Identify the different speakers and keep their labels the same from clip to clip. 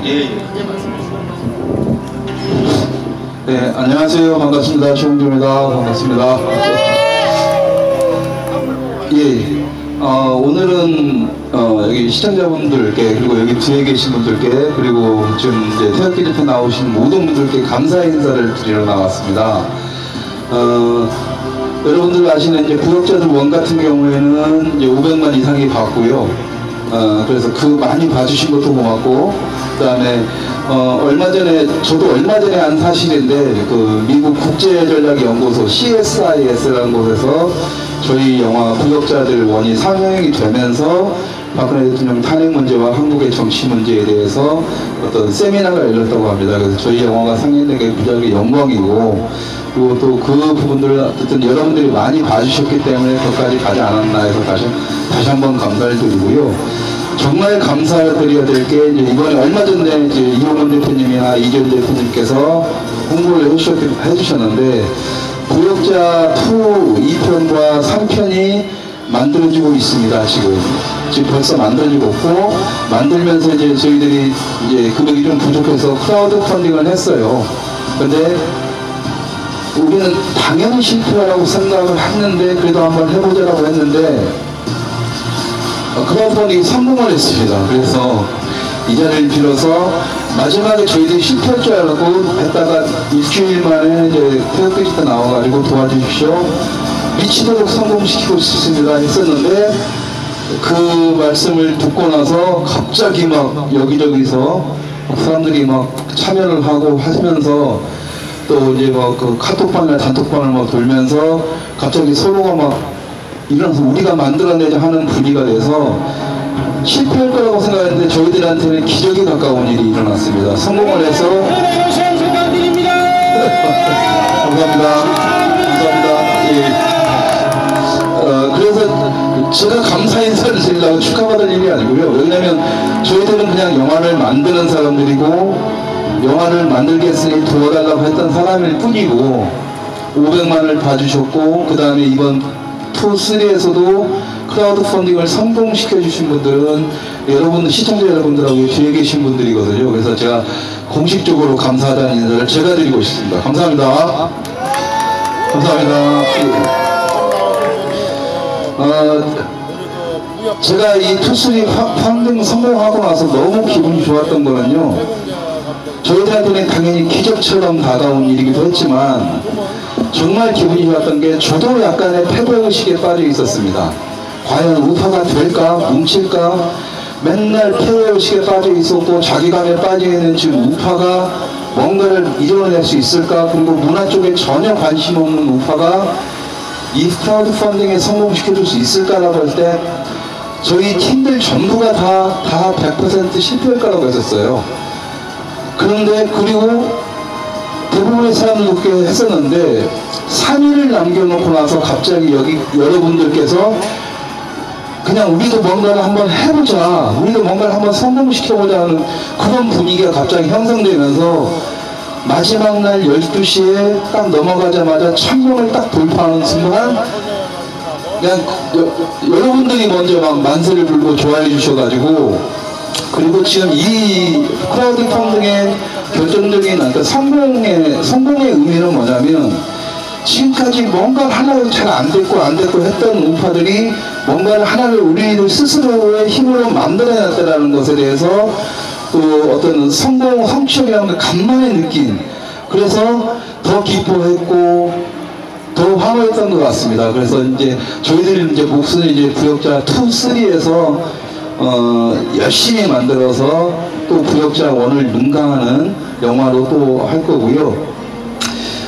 Speaker 1: 예, 크게 말씀해 주세요.
Speaker 2: 네, 안녕하세요. 반갑습니다. 최홍주입니다. 반갑습니다. 예, 오늘은 여기 시청자분들께, 그리고 여기 뒤에 계신 분들께, 그리고 지금 이제 태극기 집회 나오신 모든 분들께 감사 인사를 드리러 나왔습니다. 여러분들 아시는 이제 구역자들 원 같은 경우에는 이제 500만 이상이 봤고요. 그래서 그 많이 봐주신 것도 고맙고, 그 다음에 저도 얼마 전에 한 사실인데, 그 미국 국제전략연구소 CSIS라는 곳에서 저희 영화 구역자들 원이 상영이 되면서 박근혜 대통령 탄핵 문제와 한국의 정치 문제에 대해서 어떤 세미나가 열렸다고 합니다. 그래서 저희 영화가 상영된 게 무지하게 영광이고, 그리고 또 그 부분들을 어쨌든 여러분들이 많이 봐주셨기 때문에 거기까지 가지 않았나 해서 다시 한번 감사를 드리고요. 정말 감사드려야 될 게, 이제 이번에 얼마 전에 이제 이호원 대표님이나 이재훈 대표님께서 홍보를 해주셨는데, 구역자 2, 2편과 3편이 만들어지고 있습니다. 지금 벌써 만들어지고 있고, 만들면서 이제 저희들이 이제 금액이 좀 부족해서 크라우드 펀딩을 했어요. 근데 우리는 당연히 실패라고 생각을 했는데, 그래도 한번 해보자라고 했는데, 크라우드 펀딩이 성공을 했습니다. 그래서 이 자리를 빌어서 마지막에 저희들이 실패할 줄 알고 했다가 일주일 만에 이제 태극기 집회 나와가지고 도와주십시오. 미치도록 성공시키고 싶습니다 했었는데, 그 말씀을 듣고 나서 갑자기 막 여기저기서 사람들이 막 참여를 하고 하시면서, 또 이제 막 그 카톡방이나 단톡방을 막 돌면서 갑자기 서로가 막 일어나서 우리가 만들어내자 하는 분위기가 돼서 실패할 거라고 생각했는데, 저희들한테는 기적에 가까운 일이 일어났습니다. 성공을 해서 감사합니다. 감사합니다. 예. 그래서 제가 감사 인사를 드리려고 축하받을 일이 아니고요. 왜냐면 저희들은 그냥 영화를 만드는 사람들이고, 영화를 만들게 했으니 도와달라고 했던 사람일 뿐이고, 500만을 봐주셨고, 그 다음에 이번 2, 3에서도 크라우드 펀딩을 성공시켜 주신 분들은 여러분, 시청자 여러분들하고 뒤에 계신 분들이거든요. 그래서 제가 공식적으로 감사하다는 인사를 제가 드리고 싶습니다. 감사합니다. 감사합니다. 제가 이 2, 3 펀딩 성공하고 나서 너무 기분이 좋았던 거는요, 저희들한테는 당연히 기적처럼 다가온 일이기도 했지만, 정말 기분이 좋았던 게, 저도 약간의 패배의식에 빠져 있었습니다. 과연 우파가 될까? 뭉칠까? 맨날 패배의식에 빠져 있었고, 자기감에 빠져 있는 지금 우파가 뭔가를 이뤄낼 수 있을까? 그리고 문화 쪽에 전혀 관심 없는 우파가 이 크라우드 펀딩에 성공시켜줄 수 있을까라고 할 때, 저희 팀들 전부가 다 100% 실패할 거라고 했었어요. 그런데, 그리고 대부분의 사람들 그렇게 했었는데, 3일을 남겨놓고 나서 갑자기 여기 여러분들께서 그냥 우리도 뭔가를 한번 해보자, 우리도 뭔가를 한번 성공시켜보자 하는 그런 분위기가 갑자기 형성되면서, 마지막 날 12시에 딱 넘어가자마자 1000명을 딱 돌파하는 순간, 그냥 여러분들이 먼저 막 만세를 불고 좋아해 주셔가지고, 그리고 지금 이 크라우드 펀딩의 결정적인, 그러니까 성공의 의미는 뭐냐면, 지금까지 뭔가를 하나도 잘 안 됐고 했던 우파들이 뭔가를 하나를 우리들 스스로의 힘으로 만들어냈다는 것에 대해서 또 어떤 성취욕이라는 걸 간만에 느낀, 그래서 더 기뻐했고 더 환호했던 것 같습니다. 그래서 이제 저희들이 이제 몫을 이제 구역자 2, 3에서 열심히 만들어서 또 구역자 1을 능가하는 영화로 또 할 거고요.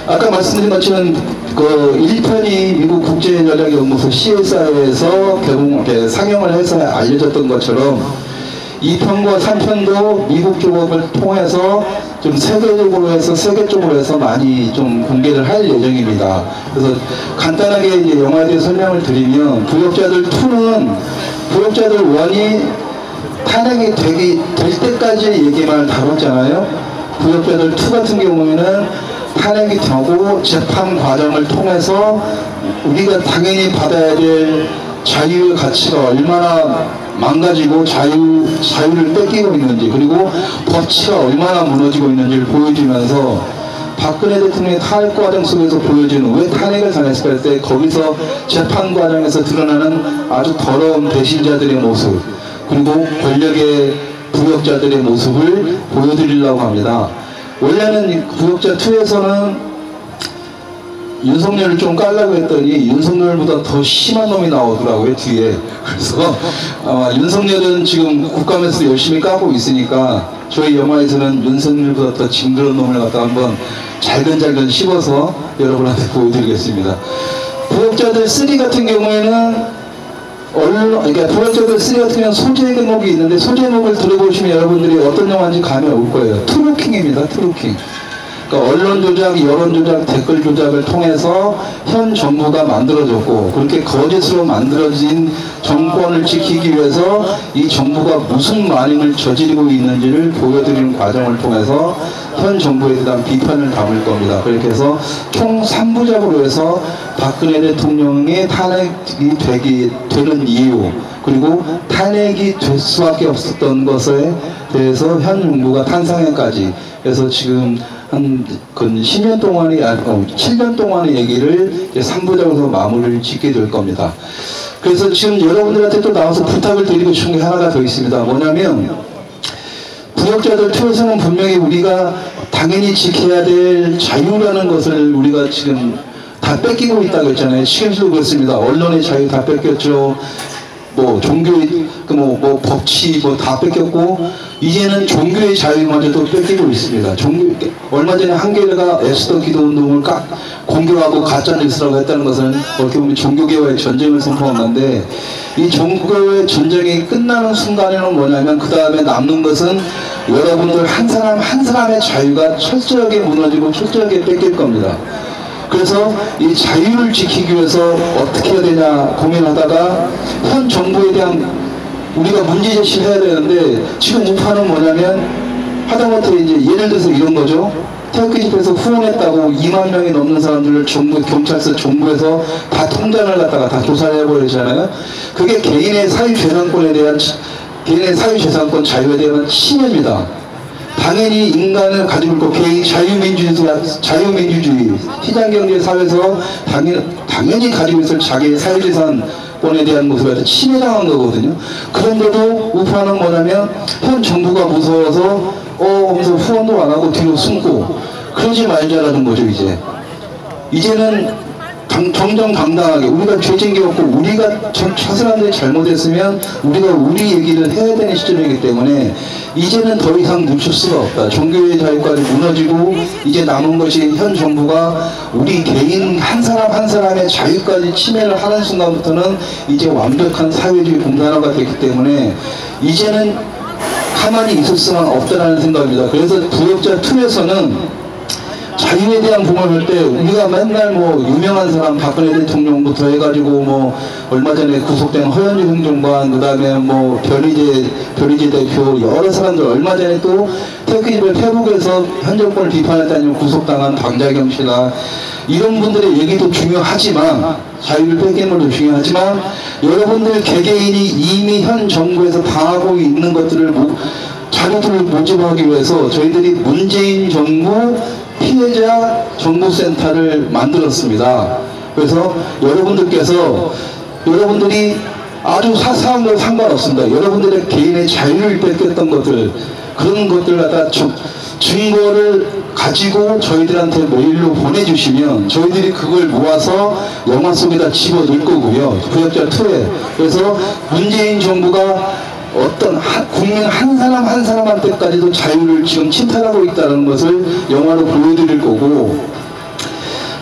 Speaker 2: 아까 말씀드린 것처럼 그 1편이 미국 국제전략연구소 CSI에서 상영을 해서 알려졌던 것처럼 2편과 3편도 미국 쪽을 통해서 좀 세계 쪽으로 해서 많이 좀 공개를 할 예정입니다. 그래서 간단하게 이제 영화에 대해 설명을 드리면, 구역자들 2는 구역자들 1이 탄핵이 될 때까지 얘기만 다뤘잖아요. 구역자들 2 같은 경우에는 탄핵이 되고 재판 과정을 통해서 우리가 당연히 받아야 될 자유의 가치가 얼마나 망가지고 자유를 뺏기고 있는지, 그리고 법치가 얼마나 무너지고 있는지를 보여주면서 박근혜 대통령의 탄핵 과정 속에서 보여지는, 왜 탄핵을 당했을까 할 때 거기서 재판 과정에서 드러나는 아주 더러운 배신자들의 모습, 그리고 권력의 부역자들의 모습을 보여드리려고 합니다. 원래는 부역자2에서는 윤석열을 좀 깔라고 했더니 윤석열보다 더 심한 놈이 나오더라고요, 뒤에. 그래서 윤석열은 지금 국감에서 열심히 까고 있으니까 저희 영화에서는 윤석열보다 더 징그러운 놈을 갖다 한번 잘근잘근 씹어서 여러분한테 보여드리겠습니다. 부역자들 3 같은 경우에는 그러니까 부역자들 3 같은 경우는 소재 제목이 있는데, 소재 제목을 들어보시면 여러분들이 어떤 영화인지 감이 올 거예요. 트루킹입니다, 트루킹. 그러니까 언론 조작, 여론 조작, 댓글 조작을 통해서 현 정부가 만들어졌고, 그렇게 거짓으로 만들어진 정권을 지키기 위해서 이 정부가 무슨 만행을 저지르고 있는지를 보여드리는 과정을 통해서 현 정부에 대한 비판을 담을 겁니다. 그렇게 해서 총 3부작으로 해서 박근혜 대통령의 탄핵이 되는 이유, 그리고 탄핵이 될 수밖에 없었던 것에 대해서 현 정부가 탄생에까지 해서 지금 한 10년 동안의, 7년 동안의 얘기를 3부작으로 마무리를 짓게 될 겁니다. 그래서 지금 여러분들한테 또 나와서 부탁을 드리고 싶은 게 하나가 더 있습니다. 뭐냐면, 부역자들 2에서는 분명히 우리가 당연히 지켜야 될 자유라는 것을 우리가 지금 다 뺏기고 있다고 했잖아요. 시간도 그렇습니다. 언론의 자유 다 뺏겼죠. 뭐 종교의 법치 다 뺏겼고, 이제는 종교의 자유마저도 뺏기고 있습니다. 얼마 전에 한겨레가 에스더 기도운동을 공격하고 가짜뉴스라고 했다는 것은 어떻게 보면 종교계와의 전쟁을 선포한 건데, 이 종교의 전쟁이 끝나는 순간에는 뭐냐면 그 다음에 남는 것은 여러분들 한 사람 한 사람의 자유가 철저하게 무너지고 철저하게 뺏길 겁니다. 그래서 이 자유를 지키기 위해서 어떻게 해야 되냐 고민하다가 현 정부에 대한 우리가 문제제시를 해야 되는데, 지금 우파는 뭐냐면 하다못해 이제 예를 들어서 이런 거죠. 태극기 집회에서 후원했다고 2만 명이 넘는 사람들을 경찰서 정부에서 다 통장을 갖다가 다 조사를 해버리잖아요. 그게 개인의 사유재산권에 대한, 개인의 사유재산권 자유에 대한 침해입니다. 당연히 인간을 가지고 있고, 개인 자유민주주의, 시장경제 사회에서 당연히 가지고 있을 자기의 사유재산권에 대한 모습에 침해당한 거거든요. 그런데도 우파는 뭐냐면 현 정부가 무서워서 하면서 후원도 안 하고 뒤로 숨고, 그러지 말자라는 거죠. 이제는 정정당당하게 우리가 죄진 게 없고, 우리가 저 사람들이 잘못했으면 우리가 우리 얘기를 해야 되는 시점이기 때문에 이제는 더 이상 멈출 수가 없다. 종교의 자유까지 무너지고 이제 남은 것이 현 정부가 우리 개인 한 사람 한 사람의 자유까지 침해를 하는 순간부터는 이제 완벽한 사회주의 공산화가 됐기 때문에 이제는 가만히 있을 수는 없다는 생각입니다. 그래서 부역자2에서는 자유에 대한 부분을 할 때 우리가 맨날 유명한 사람 박근혜 대통령부터 해가지고 얼마 전에 구속된 허현주 행정관, 그 다음에 변희재 대표, 여러 사람들, 얼마 전에 또 태극기집회 페북에서 현 정권을 비판했다니 구속당한 방자경 씨나 이런 분들의 얘기도 중요하지만, 자유를 뺏기는 것도 중요하지만, 여러분들 개개인이 이미 현 정부에서 당하고 있는 것들을 자료들을 모집하기 위해서 저희들이 문재인 정부 피해자 정보센터를 만들었습니다. 그래서 여러분들이 아주 사소한 거 상관없습니다. 여러분들의 개인의 자유를 뺏겼던 것들, 그런 것들 갖다 증거를 가지고 저희들한테 메일로 보내주시면 저희들이 그걸 모아서 영화 속에다 집어넣을 거고요. 부역자2에. 그래서 문재인 정부가 어떤 국민 한 사람 한 사람한테까지도 자유를 지금 침탈하고 있다는 것을 영화로 보여드릴 거고,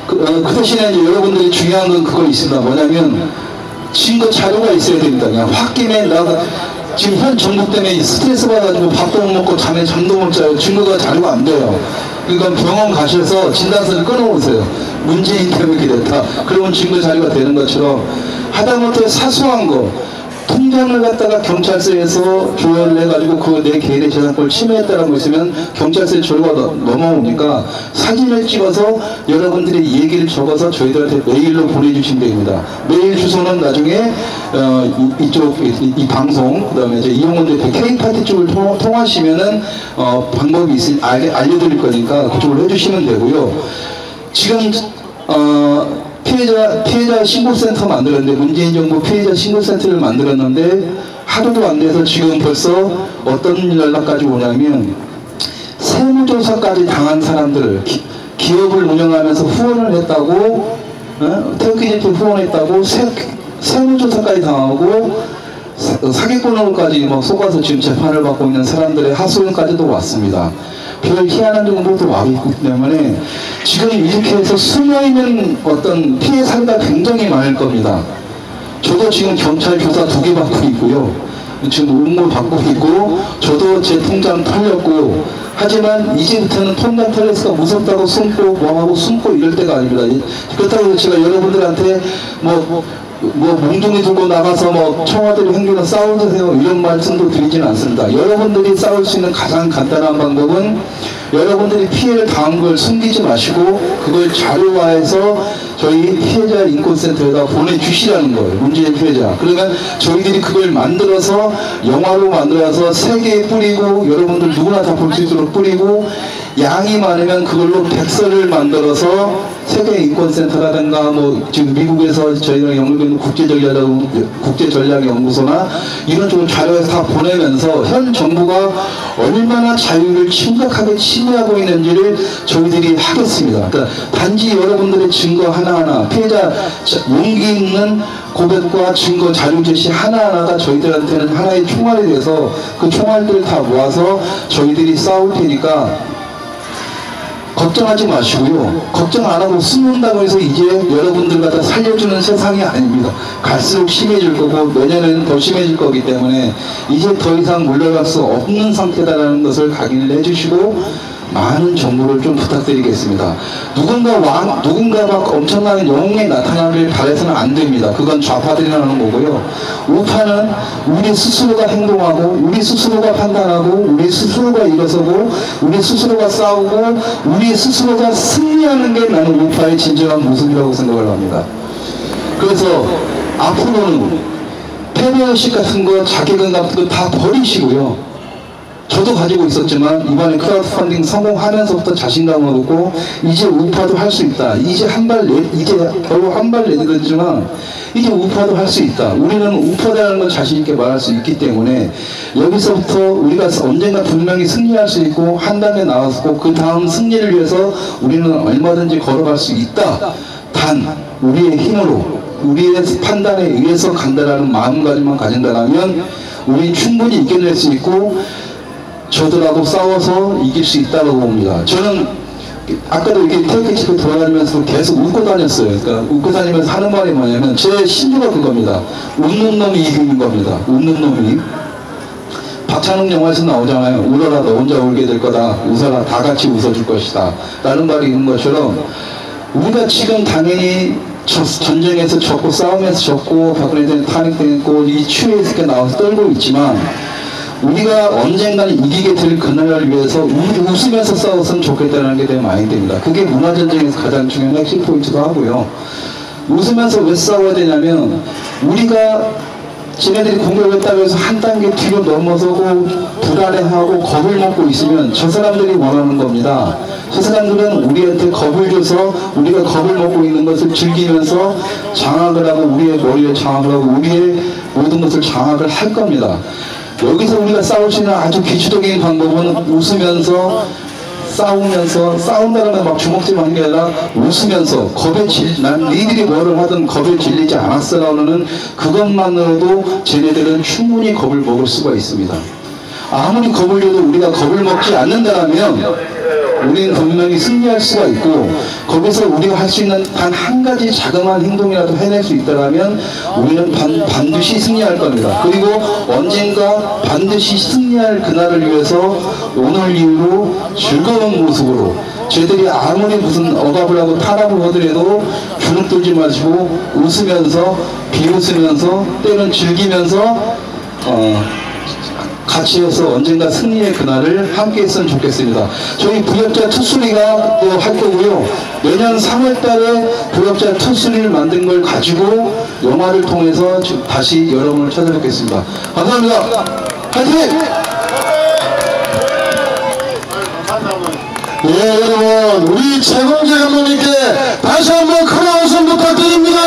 Speaker 2: 그 대신에 이제 여러분들이 중요한 건 그거 있습니다. 뭐냐면 증거 자료가 있어야 됩니다. 그냥 홧김에 지금 현 정부 때문에 스트레스 받아가지고 밥도 못 먹고 잠도 못 자요. 증거가 자료가 안 돼요. 그러니까 병원 가셔서 진단서를 끊어오세요. 문재인 때문에 이렇게 됐다. 그러면 증거 자료가 되는 것처럼 하다못해 사소한 거, 통장을 갖다가 경찰서에서 조회를 해가지고 그 내 개인의 재산권을 침해했다라고 있으면 경찰서에 조회가 넘어오니까 사진을 찍어서 여러분들이 얘기를 적어서 저희들한테 메일로 보내주시면 됩니다. 메일 주소는 나중에 이 방송 그다음에 이제 이용원 대표 K파티 쪽을 통하시면은 방법이 알려드릴 거니까 그쪽으로 해주시면 되고요. 지금 피해자 신고센터 만들었는데, 문재인 정부 피해자 신고센터를 만들었는데 하루도 안 돼서 지금 벌써 어떤 연락까지 오냐면 세무조사까지 당한 사람들, 기업을 운영하면서 후원을 했다고, 태극기 후원했다고 세무조사까지 당하고 사기꾼으로까지 뭐 속아서 지금 재판을 받고 있는 사람들의 하소연까지도 왔습니다. 별 희한한 정도도 와 있기 때문에 지금 이렇게 해서 숨어있는 어떤 피해 사례가 굉장히 많을 겁니다. 저도 지금 경찰 조사 2개 받고 있고요. 지금 응모 받고 있고, 저도 제 통장 털렸고, 하지만 이제부터는 통장 털렸으니까 무섭다고 숨고 뭐하고 숨고 이럴 때가 아닙니다. 그렇다고 해서 제가 여러분들한테 몽둥이 들고 나가서 청와대로 행주나 싸우세요 이런 말씀도 드리지는 않습니다. 여러분들이 싸울 수 있는 가장 간단한 방법은 여러분들이 피해를 당한 걸 숨기지 마시고 그걸 자료화해서 저희 피해자 인권센터에다 보내주시라는 거예요. 문제의 피해자. 그러면 저희들이 그걸 만들어서 영화로 만들어서 세계에 뿌리고 여러분들 누구나 다 볼 수 있도록 뿌리고, 양이 많으면 그걸로 백서를 만들어서 세계 인권센터라든가 지금 미국에서 저희랑 연결된 국제전략연구소나 이런 쪽으로 자료해서 다 보내면서 현 정부가 얼마나 자유를 심각하게 침해하고 있는지를 저희들이 하겠습니다. 그러니까 단지 여러분들의 증거 하나하나, 피해자 용기 있는 고백과 증거 자료 제시 하나하나가 저희들한테는 하나의 총알이 돼서 그 총알들을 다 모아서 저희들이 싸울 테니까 걱정하지 마시고요. 걱정 안 하고 숨는다고 해서 이제 여러분들 갖다 살려주는 세상이 아닙니다. 갈수록 심해질 거고 내년에는 더 심해질 거기 때문에 이제 더 이상 물러갈 수 없는 상태다라는 것을 각인을 해주시고 많은 정보를 좀 부탁드리겠습니다. 누군가 막 엄청난 영웅이 나타나길 바라서는 안 됩니다. 그건 좌파들이 하는 거고요. 우파는 우리 스스로가 행동하고, 우리 스스로가 판단하고, 우리 스스로가 일어서고, 우리 스스로가 싸우고, 우리 스스로가 승리하는 게 나는 우파의 진정한 모습이라고 생각을 합니다. 그래서 앞으로는 패배의식 같은 거, 자괴감 같은 거 다 버리시고요. 저도 가지고 있었지만 이번에 크라우드 펀딩 성공하면서부터 자신감을 얻고 이제 우파도 할 수 있다. 이제 겨우 한 발 내딛었지만 이제 우파도 할 수 있다. 우리는 우파다라는 걸 자신 있게 말할 수 있기 때문에 여기서부터 우리가 언젠가 분명히 승리할 수 있고 한 단계 나왔고 그 다음 승리를 위해서 우리는 얼마든지 걸어갈 수 있다. 단 우리의 힘으로, 우리의 판단에 의해서 간다라는 마음가짐만 가진다면 우리 충분히 이겨낼 수 있고 저들하고 싸워서 이길 수 있다고 봅니다. 저는 아까도 이렇게 태극기집에 돌아다니면서 계속 웃고 다녔어요. 그러니까 웃고 다니면서 하는 말이 뭐냐면 제 신조가 그겁니다. 웃는 놈이 이기는 겁니다. 웃는 놈이. 박찬욱 영화에서 나오잖아요. 울어라 너 혼자 울게 될 거다. 웃어라 다 같이 웃어줄 것이다. 라는 말이 있는 것처럼 우리가 지금 당연히 전쟁에서 졌고 싸움에서 졌고 박근혜 대통령이 탄핵됐고 이 추위에 있게 나와서 떨고 있지만 우리가 언젠가는 이기게 될 그날을 위해서 웃으면서 싸웠으면 좋겠다는 게 내 마인드입니다. 그게 문화전쟁에서 가장 중요한 핵심 포인트도 하고요. 웃으면서 왜 싸워야 되냐면 우리가 지네들이 공격했다고 해서 한 단계 뒤로 넘어서고 불안해하고 겁을 먹고 있으면 저 사람들이 원하는 겁니다. 저 사람들은 우리한테 겁을 줘서 우리가 겁을 먹고 있는 것을 즐기면서 장악을 하고 우리의 머리를 장악을 하고 우리의 모든 것을 장악을 할 겁니다. 여기서 우리가 싸울 수 있는 아주 기초적인 방법은 웃으면서 싸우면서, 싸운다는 건 막 주먹질 하는 게 아니라 웃으면서 난 니들이 뭐를 하든 겁에 질리지 않았어라는 그것만으로도 쟤네들은 충분히 겁을 먹을 수가 있습니다. 아무리 겁을 줘도 우리가 겁을 먹지 않는다면 우리는 분명히 승리할 수가 있고 거기서 우리가 할 수 있는 단 한 가지 자그마한 행동이라도 해낼 수 있다면 우리는 반드시 승리할 겁니다. 그리고 언젠가 반드시 승리할 그날을 위해서 오늘 이후로 즐거운 모습으로 저희들이 아무리 무슨 억압을 하고 탄압을 하더라도 주눅 들지 마시고 웃으면서 비웃으면서 때는 즐기면서 같이 해서 언젠가 승리의 그날을 함께 했으면 좋겠습니다. 저희 부역자 투수리가 또 할 거고요. 내년 3월달에 부역자 투수리를 만든 걸 가지고 영화를 통해서 다시 여러분을 찾아뵙겠습니다. 감사합니다. 화이팅!
Speaker 1: 네, 여러분, 우리 최공재 감독님께 다시 한번 큰 박수 부탁드립니다.